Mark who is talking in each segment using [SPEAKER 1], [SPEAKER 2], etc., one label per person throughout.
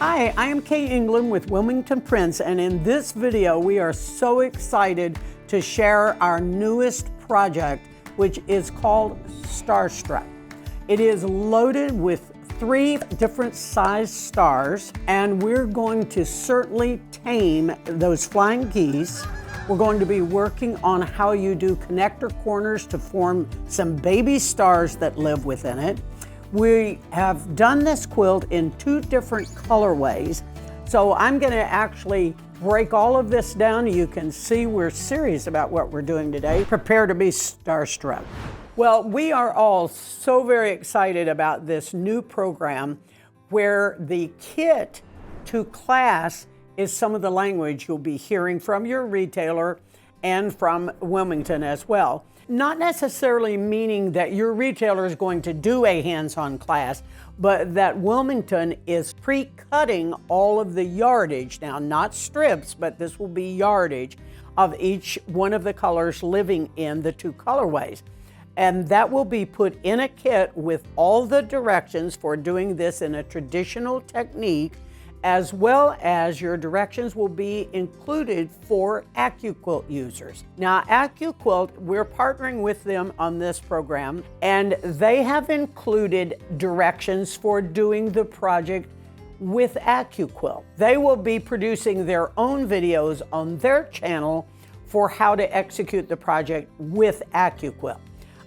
[SPEAKER 1] Hi, I am Kaye England with Wilmington Prints, and in this video we are so excited to share our newest project, which is called STARSTRUCK. It is loaded with 3 different size stars, and we're going to certainly tame those flying geese. We're going to be working on how you do connector corners to form some baby stars that live within it. We have done this quilt in 2 different colorways. So I'm going to actually break all of this down. You can see we're serious about what we're doing today. Prepare to be starstruck. Well, we are all so very excited about this new program where the kit to class is some of the language you'll be hearing from your retailer and from Wilmington as well. Not necessarily meaning that your retailer is going to do a hands-on class, but that Wilmington is pre-cutting all of the yardage, now not strips, but this will be yardage of each one of the colors living in the 2 colorways. And that will be put in a kit with all the directions for doing this in a traditional technique, as well as your directions will be included for Accuquilt users. Now, Accuquilt, we're partnering with them on this program, and they have included directions for doing the project with Accuquilt. They will be producing their own videos on their channel for how to execute the project with Accuquilt.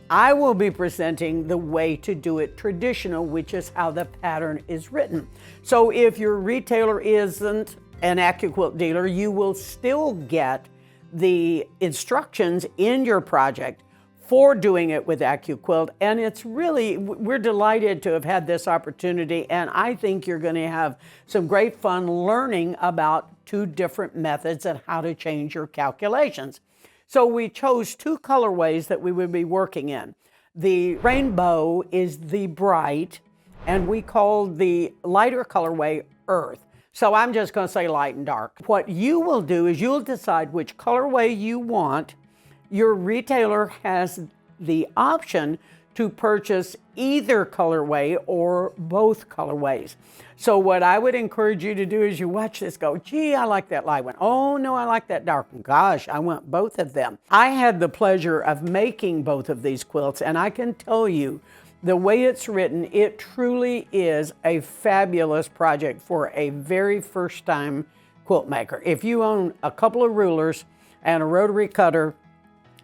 [SPEAKER 1] I will be presenting the way to do it traditional, which is how the pattern is written. So if your retailer isn't an Accuquilt dealer, you will still get the instructions in your project for doing it with Accuquilt. And it's really, we're delighted to have had this opportunity, and I think you're going to have some great fun learning about 2 different methods and how to change your calculations. So we chose 2 colorways that we would be working in. The rainbow is the bright, and we called the lighter colorway Earth. So I'm just going to say light and dark. What you will do is you'll decide which colorway you want. Your retailer has the option to purchase either colorway or both colorways. So what I would encourage you to do is you watch this, go, gee, I like that light one. Oh no, I like that dark one. Gosh, I want both of them. I had the pleasure of making both of these quilts, and I can tell you, the way it's written, it truly is a fabulous project for a very first time quilt maker. If you own a couple of rulers and a rotary cutter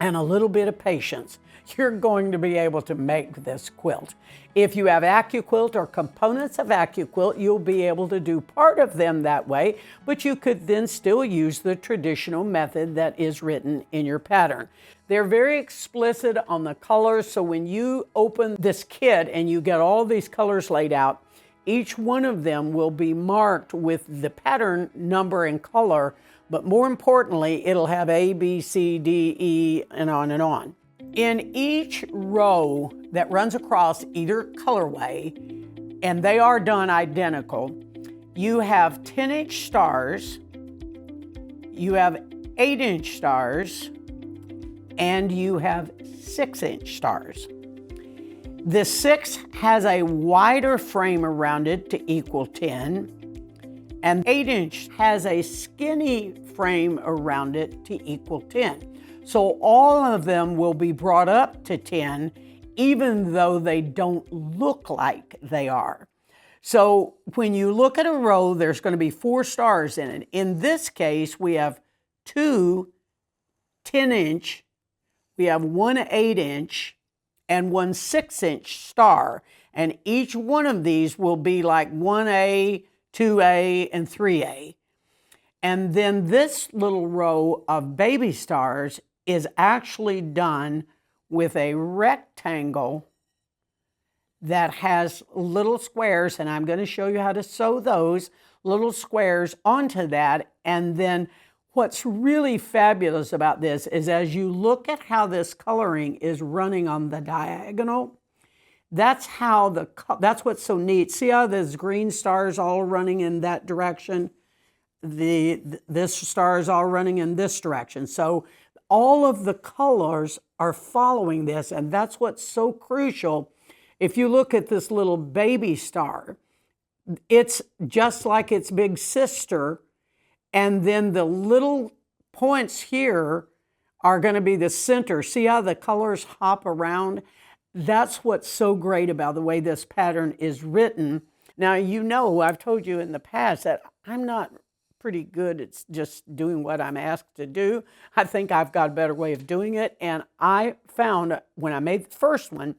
[SPEAKER 1] and a little bit of patience, you're going to be able to make this quilt. If you have Accuquilt or components of Accuquilt, you'll be able to do part of them that way, but you could then still use the traditional method that is written in your pattern. They're very explicit on the colors, so when you open this kit and you get all these colors laid out, each one of them will be marked with the pattern number and color, but more importantly, it'll have A, B, C, D, E, and on and on. In each row that runs across either colorway, and they are done identical, you have 10-inch stars, you have 8-inch stars, and you have 6-inch stars. The 6 has a wider frame around it to equal 10, and 8-inch has a skinny frame around it to equal 10. So all of them will be brought up to 10, even though they don't look like they are. So when you look at a row, there's going to be 4 stars in it. In this case, we have 2 10-inch, we have 1 8-inch, and 1 6-inch star. And each one of these will be like 1A, 2A, and 3A. And then this little row of baby stars is actually done with a rectangle that has little squares, and I'm going to show you how to sew those little squares onto that. And then what's really fabulous about this is as you look at how this coloring is running on the diagonal, that's what's so neat. See how there's green stars all running in that direction? This star is all running in this direction. So all of the colors are following this, and that's what's so crucial. If you look at this little baby star, it's just like its big sister, and then the little points here are going to be the center. See how the colors hop around? That's what's so great about the way this pattern is written. Now, you know, I've told you in the past that I'm not pretty good at just doing what I'm asked to do. I think I've got a better way of doing it. And I found when I made the first one,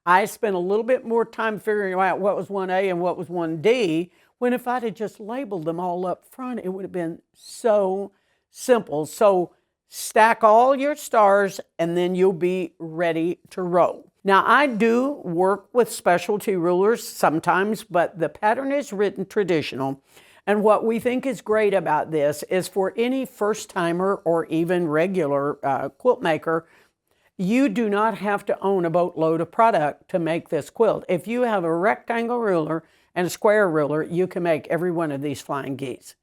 [SPEAKER 1] I spent a little bit more time figuring out what was 1A and what was 1D, when if I'd have just labeled them all up front, it would have been so simple. So stack all your stars and then you'll be ready to roll. Now, I do work with specialty rulers sometimes, but the pattern is written traditional. And what we think is great about this is for any first-timer or even regular quilt maker, you do not have to own a boatload of product to make this quilt. If you have a rectangle ruler and a square ruler, you can make every one of these Flying Geese,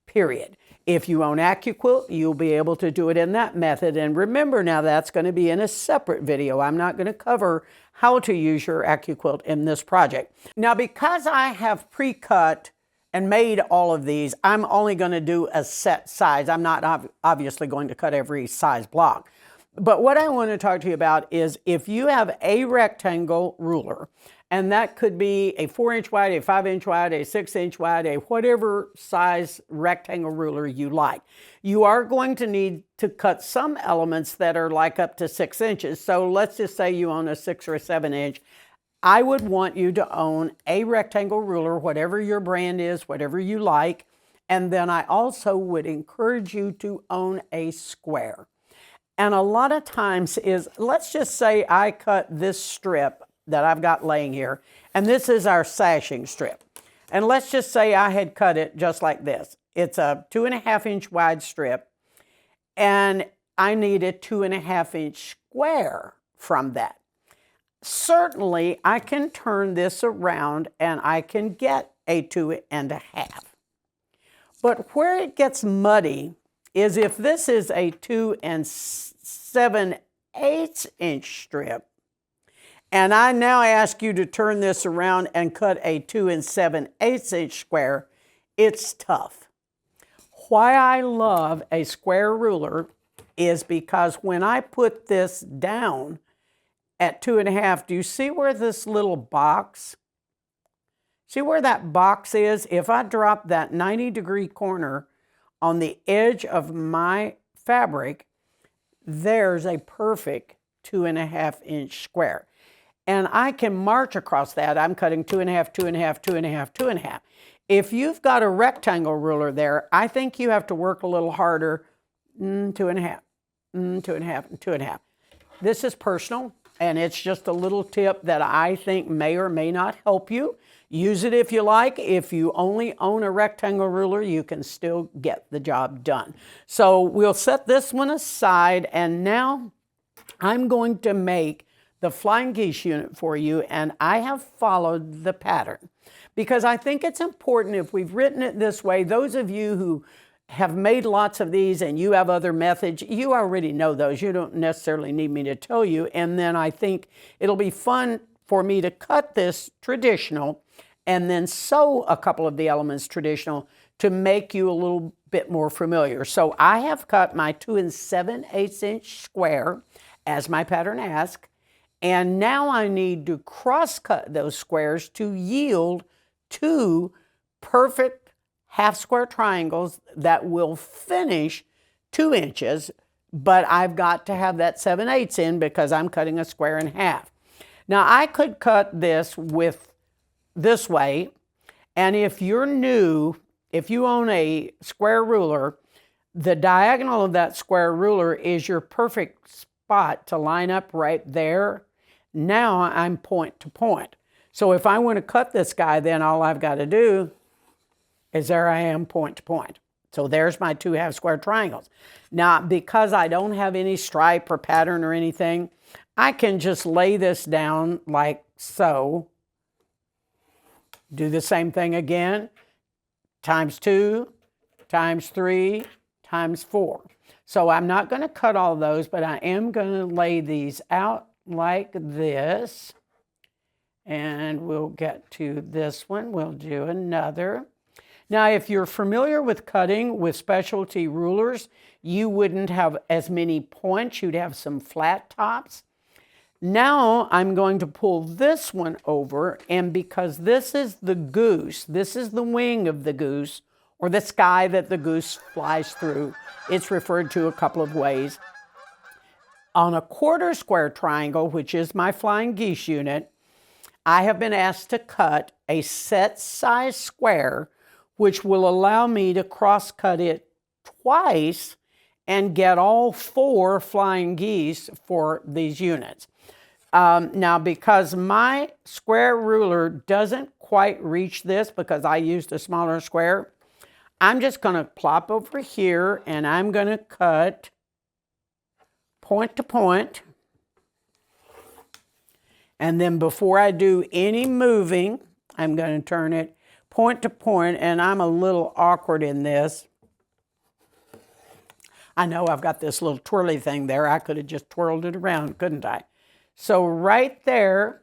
[SPEAKER 1] period. If you own Accuquilt, you'll be able to do it in that method. And remember now, that's going to be in a separate video. I'm not going to cover how to use your Accuquilt in this project. Now, because I have pre-cut and made all of these, I'm only going to do a set size. I'm not obviously going to cut every size block. But what I want to talk to you about is if you have a rectangle ruler, and that could be a 4-inch wide, a 5-inch wide, a 6-inch wide, a whatever size rectangle ruler you like, you are going to need to cut some elements that are like up to 6 inches. So let's just say you own a 6 or a 7-inch. I would want you to own a rectangle ruler, whatever your brand is, whatever you like. And then I also would encourage you to own a square. And a lot of times is, let's just say I cut this strip that I've got laying here, and this is our sashing strip. And let's just say I had cut it just like this. It's a 2.5-inch wide strip, and I need a 2.5-inch square from that. Certainly, I can turn this around and I can get a 2.5. But where it gets muddy is if this is a 2 7/8-inch strip, and I now ask you to turn this around and cut a 2 7/8-inch square, it's tough. Why I love a square ruler is because when I put this down at 2.5, do you see where this little box, see where that box is? If I drop that 90-degree corner on the edge of my fabric, there's a perfect 2.5-inch square. And I can march across that. I'm cutting 2.5, 2.5, 2.5, 2.5. If you've got a rectangle ruler there, I think you have to work a little harder. 2.5, 2.5, and 2.5. This is personal, and it's just a little tip that I think may or may not help you. Use it if you like. If you only own a rectangle ruler, you can still get the job done. So we'll set this one aside, and now I'm going to make the Flying Geese unit for you, and I have followed the pattern because I think it's important if we've written it this way. Those of you who have made lots of these and you have other methods, you already know those. You don't necessarily need me to tell you. And then I think it'll be fun for me to cut this traditional and then sew a couple of the elements traditional to make you a little bit more familiar. So I have cut my 2 7/8-inch square as my pattern asks. And now I need to cross-cut those squares to yield 2 perfect half-square triangles that will finish 2 inches, but I've got to have that 7/8 in because I'm cutting a square in half. Now, I could cut this with this way, and if you're new, if you own a square ruler, the diagonal of that square ruler is your perfect spot to line up right there. Now I'm point to point. So if I want to cut this guy, then all I've got to do is there I am point to point. So there's my 2 half-square triangles. Now, because I don't have any stripe or pattern or anything, I can just lay this down like so. Do the same thing again, times 2, times 3, times 4. So I'm not going to cut all those, but I am going to lay these out like this. And we'll get to this one. We'll do another. Now, if you're familiar with cutting with specialty rulers, you wouldn't have as many points. You'd have some flat tops. Now I'm going to pull this one over, and because this is the goose, this is the wing of the goose, or the sky that the goose flies through. It's referred to a couple of ways. On a quarter square triangle, which is my Flying Geese unit, I have been asked to cut a set size square, which will allow me to cross cut it twice and get all 4 Flying Geese for these units. Now, because my square ruler doesn't quite reach this because I used a smaller square, I'm just going to plop over here and I'm going to cut point to point. And then before I do any moving, I'm going to turn it point to point, and I'm a little awkward in this. I know I've got this little twirly thing there. I could have just twirled it around, couldn't I? So right there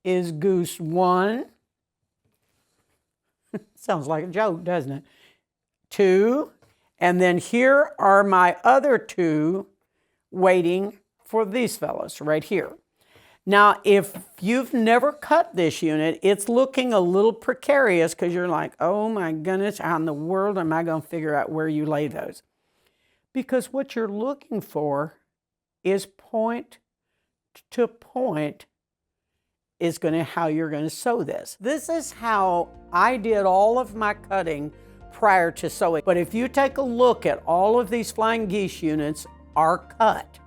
[SPEAKER 1] is goose 1. Sounds like a joke, doesn't it? 2. And then here are my other 2 waiting for these fellows right here. Now, if you've never cut this unit, it's looking a little precarious because you're like, oh my goodness, how in the world am I going to figure out where you lay those? Because what you're looking for is point to point is how you're going to sew this. This is how I did all of my cutting prior to sewing. But if you take a look at all of these Flying Geese units are cut.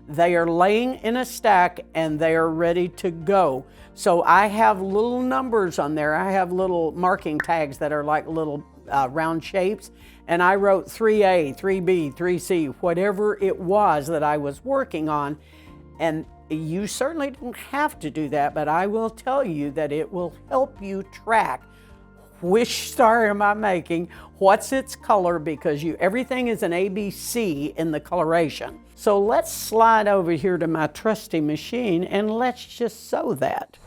[SPEAKER 1] They are laying in a stack and they are ready to go. So I have little numbers on there. I have little marking tags that are like little round shapes. And I wrote 3A, 3B, 3C, whatever it was that I was working on. And you certainly don't have to do that, but I will tell you that it will help you track which star am I making, what's its color, because everything is an ABC in the coloration. So let's slide over here to my trusty machine and let's just sew that.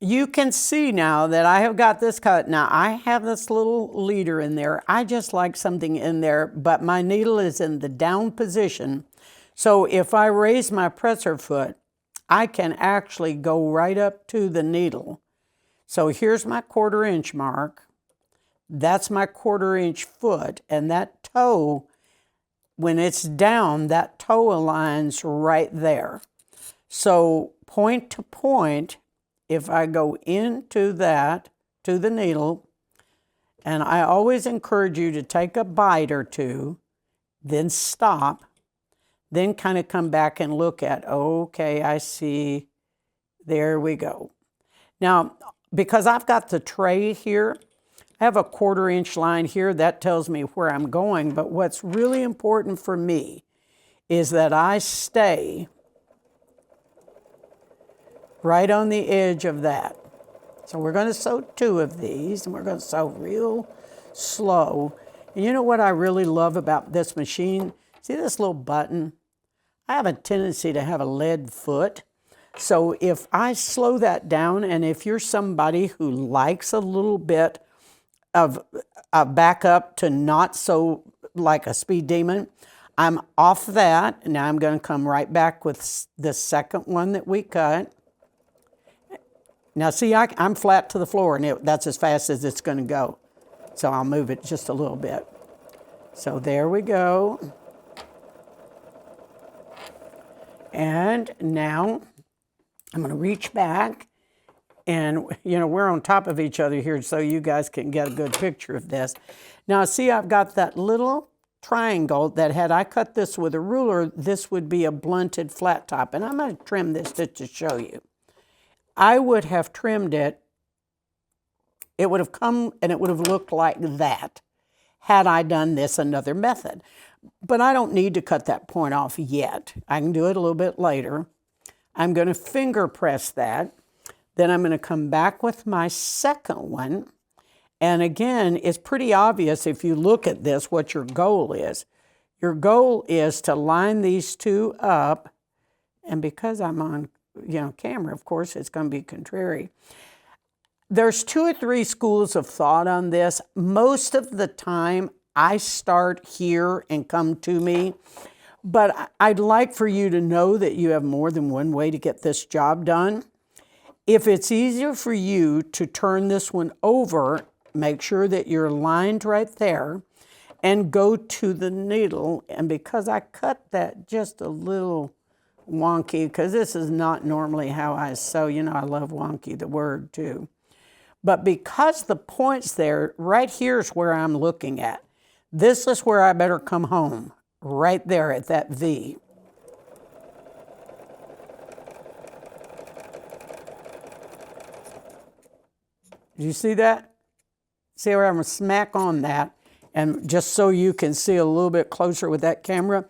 [SPEAKER 1] You can see now that I have got this cut. Now I have this little leader in there. I just like something in there, but my needle is in the down position. So if I raise my presser foot, I can actually go right up to the needle. So here's my 1/4 inch mark. That's my 1/4 inch foot, and that toe, when it's down, that toe aligns right there. So point to point, if I go into that, to the needle, and I always encourage you to take a bite or 2, then stop, then kind of come back and look at, okay, I see, there we go. Now, because I've got the tray here, I have a 1/4 inch line here. That tells me where I'm going. But what's really important for me is that I stay right on the edge of that. So we're going to sew 2 of these, and we're going to sew real slow. And you know what I really love about this machine? See this little button? I have a tendency to have a lead foot. So if I slow that down, and if you're somebody who likes a little bit of a backup to not sew like a speed demon, I'm off that. Now I'm going to come right back with the second one that we cut. Now see, I'm flat to the floor, and that's as fast as it's going to go. So I'll move it just a little bit. So there we go. And now I'm going to reach back, and we're on top of each other here so you guys can get a good picture of this. Now see, I've got that little triangle that had I cut this with a ruler, this would be a blunted flat top. And I'm going to trim this to show you. I would have trimmed it, it would have come and it would have looked like that had I done this another method. But I don't need to cut that point off yet. I can do it a little bit later. I'm going to finger press that. Then I'm going to come back with my second one. And again, it's pretty obvious if you look at this what your goal is. Your goal is to line these 2 up. And because I'm on camera, of course, it's going to be contrary. There's 2 or 3 schools of thought on this. Most of the time, I start here and come to me. But I'd like for you to know that you have more than one way to get this job done. If it's easier for you to turn this one over, make sure that you're lined right there and go to the needle. And because I cut that just a little wonky, because this is not normally how I sew. I love wonky, the word too. But because the point's there, right here's where I'm looking at. This is where I better come home, right there at that V. Do you see that? See where I'm smack on that? And just so you can see a little bit closer with that camera,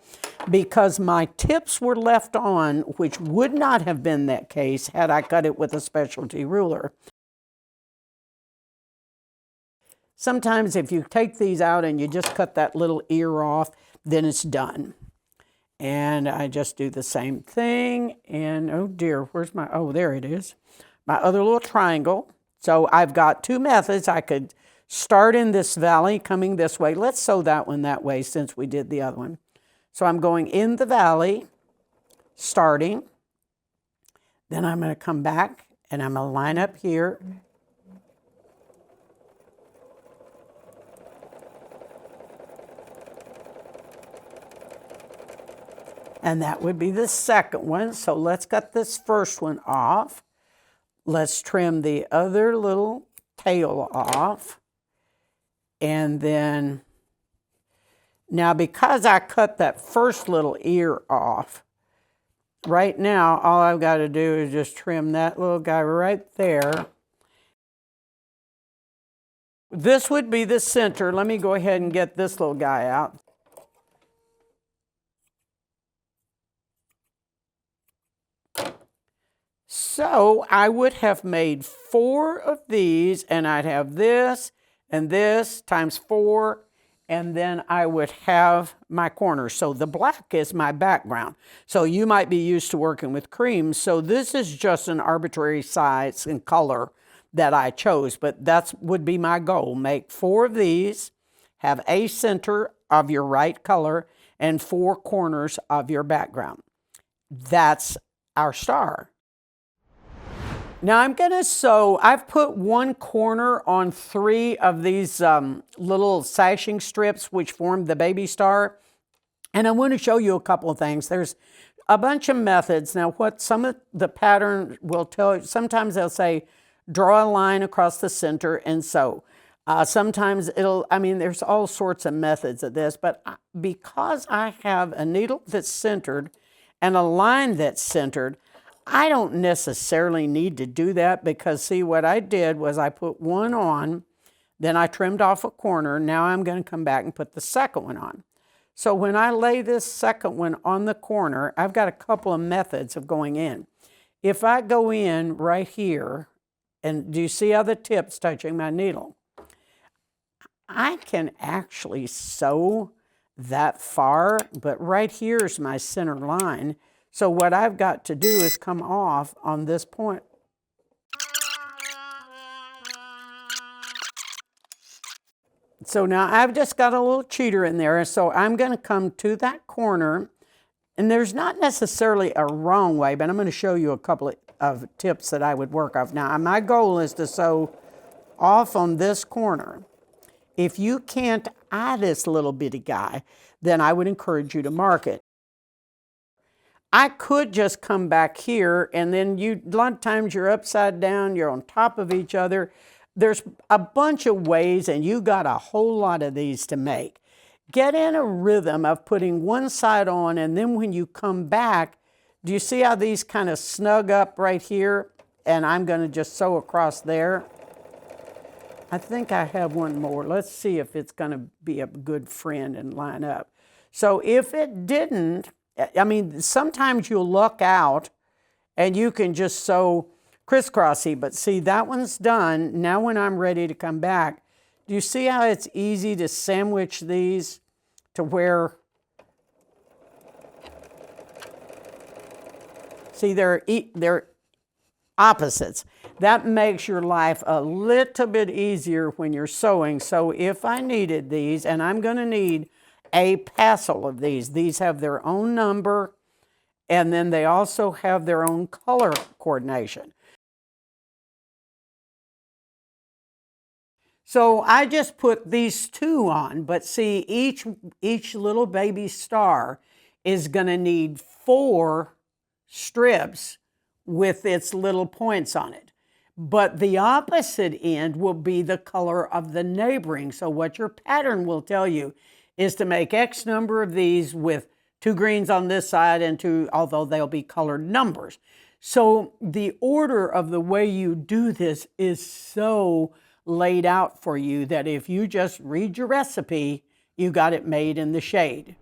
[SPEAKER 1] because my tips were left on, which would not have been that case had I cut it with a specialty ruler. Sometimes if you take these out and you just cut that little ear off, then it's done. And I just do the same thing. And oh dear, where's my, oh, there it is. My other little triangle. So I've got 2 methods. I could start in this valley coming this way. Let's sew that one that way since we did the other one. So I'm going in the valley, starting. Then I'm going to come back and I'm going to line up here. And that would be the second one. So let's cut this first one off. Let's trim the other little tail off. And then, now because I cut that first little ear off, right now all I've got to do is just trim that little guy right there. This would be the center. Let me go ahead and get this little guy out. So I would have made 4 of these, and I'd have this and this times 4, and then I would have my corners. So the black is my background. So you might be used to working with cream. So this is just an arbitrary size and color that I chose, but that would be my goal. Make 4 of these, have a center of your right color, and 4 corners of your background. That's our star. Now I'm going to sew, I've put 1 corner on 3 of these little sashing strips which form the baby star. And I want to show you a couple of things. There's a bunch of methods. Now what some of the pattern will tell you, sometimes they'll say draw a line across the center and sew. Sometimes there's all sorts of methods of this, but because I have a needle that's centered and a line that's centered, I don't necessarily need to do that because see what I did was I put 1 on, then I trimmed off a corner. Now I'm going to come back and put the second one on. So when I lay this second one on the corner, I've got a couple of methods of going in. If I go in right here, and do you see how the tip's touching my needle? I can actually sew that far, but right here is my center line. So what I've got to do is come off on this point. So now I've just got a little cheater in there. So I'm going to come to that corner. And there's not necessarily a wrong way, but I'm going to show you a couple of tips that I would work off. Now my goal is to sew off on this corner. If you can't eye this little bitty guy, then I would encourage you to mark it. I could just come back here and then a lot of times you're upside down, you're on top of each other. There's a bunch of ways and you got a whole lot of these to make. Get in a rhythm of putting one side on and then when you come back, do you see how these kind of snug up right here? And I'm going to just sew across there. I think I have one more. Let's see if it's going to be a good friend and line up. So if it didn't, sometimes you'll luck out and you can just sew crisscrossy, but see that one's done. Now when I'm ready to come back, do you see how it's easy to sandwich these to where, See, they're opposites. That makes your life a little bit easier when you're sewing. So if I needed these, and I'm going to need a passel of these have their own number, and then they also have their own color coordination. So I just put these two on, but see, each little baby star is going to need 4 strips with its little points on it. But the opposite end will be the color of the neighboring. So what your pattern will tell you is to make X number of these with 2 greens on this side and 2, although they'll be colored numbers. So the order of the way you do this is so laid out for you that if you just read your recipe, you got it made in the shade.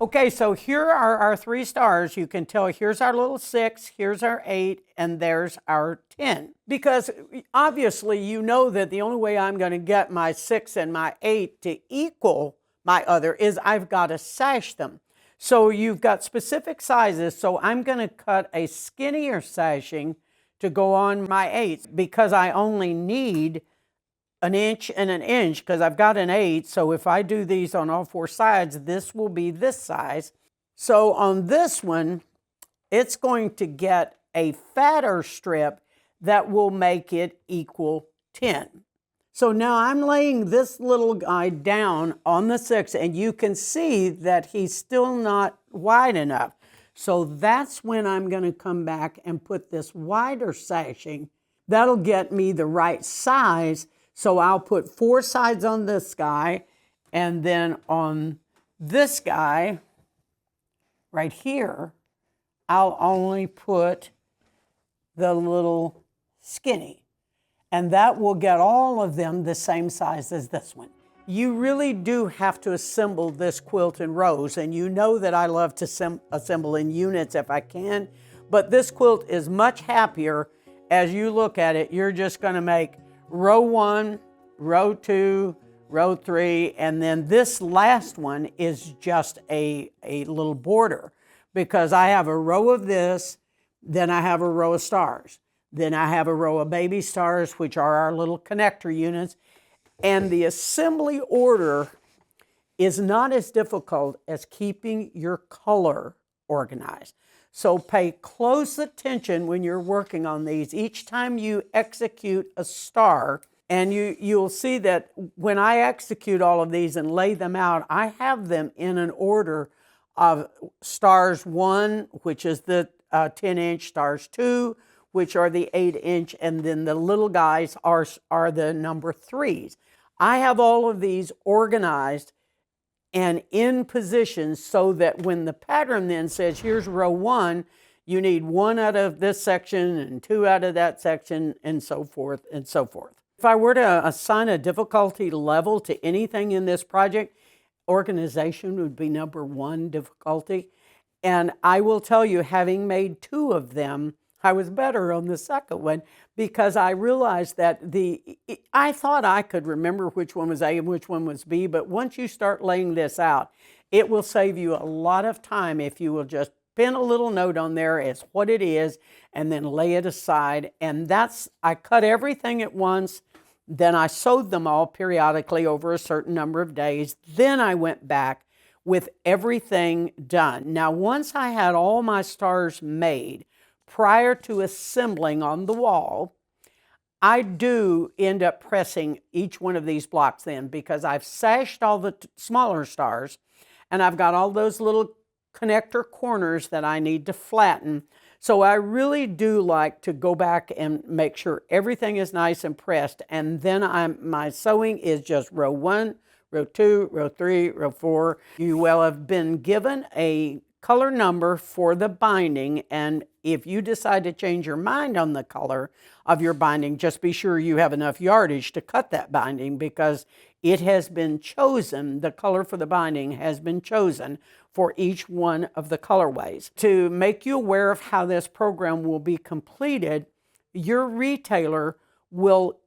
[SPEAKER 1] Okay, so here are our 3 stars. You can tell here's our little 6, here's our 8, and there's our 10. Because obviously you know that the only way I'm going to get my 6 and my 8 to equal my other is I've got to sash them. So you've got specific sizes, so I'm going to cut a skinnier sashing to go on my 8s because I only need 1 inch and 1 inch because I've got an 8. So if I do these on all 4 sides, this will be this size. So on this one, it's going to get a fatter strip that will make it equal 10. So now I'm laying this little guy down on the 6, and you can see that he's still not wide enough. So that's when I'm going to come back and put this wider sashing. That'll get me the right size. So I'll put 4 sides on this guy, and then on this guy right here, I'll only put the little skinny. And that will get all of them the same size as this one. You really do have to assemble this quilt in rows, and you know that I love to assemble in units if I can, but this quilt is much happier. As you look at it, you're just going to make row 1, row 2, row 3, and then this last one is just a little border because I have a row of this, then I have a row of stars. Then I have a row of baby stars, which are our little connector units. And the assembly order is not as difficult as keeping your color organized. So pay close attention when you're working on these. Each time you execute a star, and you'll see that when I execute all of these and lay them out, I have them in an order of stars 1, which is the 10-inch, stars 2, which are the 8-inch, and then the little guys are the number 3s. I have all of these organized and in position so that when the pattern then says, here's row 1, you need 1 out of this section and 2 out of that section, and so forth and so forth. If I were to assign a difficulty level to anything in this project, organization would be number 1 difficulty. And I will tell you, having made 2 of them, I was better on the second one because I realized that I thought I could remember which one was A and which one was B, but once you start laying this out, it will save you a lot of time if you will just pin a little note on there as what it is and then lay it aside. And I cut everything at once, then I sewed them all periodically over a certain number of days. Then I went back with everything done. Now, once I had all my stars made, prior to assembling on the wall, I do end up pressing each one of these blocks in because I've sashed all the smaller stars and I've got all those little connector corners that I need to flatten. So I really do like to go back and make sure everything is nice and pressed, and then my sewing is just row 1, row 2, row 3, row 4. You will have been given a color number for the binding, and if you decide to change your mind on the color of your binding, just be sure you have enough yardage to cut that binding because it has been chosen, the color for the binding has been chosen for each one of the colorways. To make you aware of how this program will be completed, your retailer will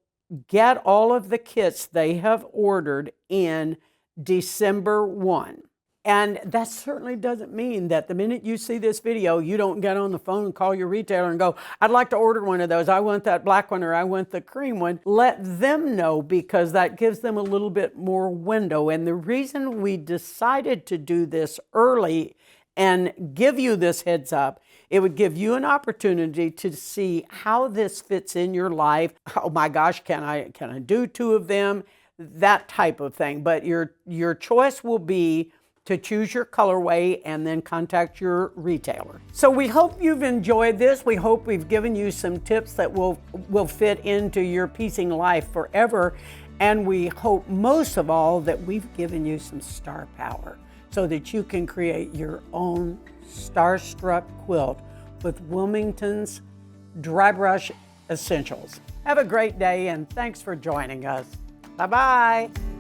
[SPEAKER 1] get all of the kits they have ordered in December 1. And that certainly doesn't mean that the minute you see this video, you don't get on the phone and call your retailer and go, I'd like to order one of those. I want that black one or I want the cream one. Let them know, because that gives them a little bit more window. And the reason we decided to do this early and give you this heads up, it would give you an opportunity to see how this fits in your life. Oh my gosh, can I do 2 of them? That type of thing. But your choice will be to choose your colorway and then contact your retailer. So we hope you've enjoyed this. We hope we've given you some tips that will fit into your piecing life forever. And we hope most of all that we've given you some star power so that you can create your own Starstruck quilt with Wilmington's Dry Brush Essentials. Have a great day and thanks for joining us. Bye-bye.